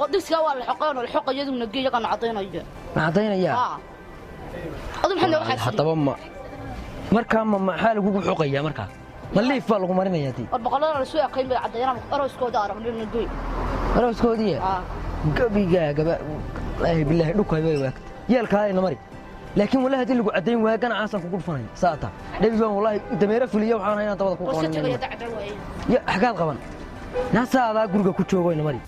قدس قال الحقان والحق يدهم نجي قن عطينا إياه عطينا إياه أظن حنا واحد حتى بما مركا ما حالك وقول حقيا مركا ملي فال قمرنا ياتي البقالة السوق قيمة عطينا أروس كودار من نجي أروس كودية قبي قبا الله بالله دوك هاي وقت يالك هاي نمري لكن والله هدي اللي قعدين واقنا عاصم كقول فني ساعتها نبي بان والله دميره فليه waxaan hayna dabada ku qoran ya xagaad qaban naasaada guriga ku joogo inamari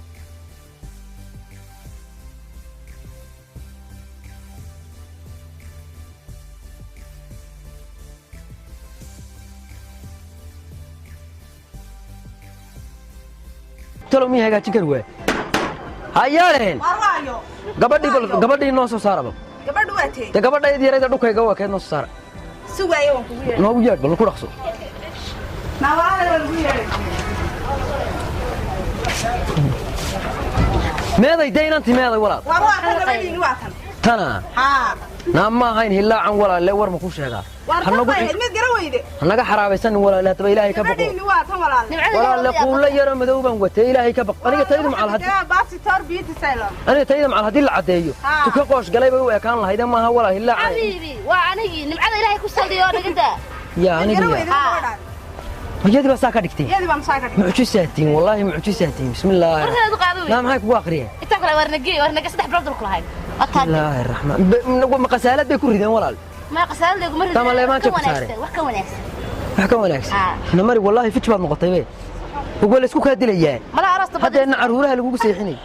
tolo mi hagaajin kar way hayaaleen warwaayo gabadhii noo soo saaraba gabadhu waatay ta gabadha yarayda dhukayga waa keed noo soo saara si waayo waan kugu yeeray noo yeer bal ku dhaqso ma waa kugu yeeray meeday deynanti meeday walaal warwaa ka gabadhiini waa tan tana ha naama hayn hilaacan walaal le war ma ku sheegaa hanagu mid gara weyde hanaga xaraabaysan walaal hadaba ilaahay ka baqo gabadhiini waa tan walaal la quulla yara madowban watay ilaahay ka baq aniga taydu macal hadii baasi tor biiti saylo aniga taydu macal hadii la cadeeyo tuka qoosh galay bay u ekaan lahayd ma aha walaal hilaacan حبيبي وعنيجي نمعنا إلهي كسوديو نجدا يا aniga وجدي بس ساكا دكتي يدي بام ساكا معجزاتين والله معجزاتين بسم الله لا ما هيك واقريه انت كلا ورنجي صدح برد كل هاي بسم الله الرحمن ما قسالات بيكون ريدان ولا ما قسال لك مره تمام لا ما تشوف ساري وحكم وناكس نمري والله فيش بعد نقطه بيه وقول اسكو كادليان ما لا عرست هذا ان عروره لو سيخني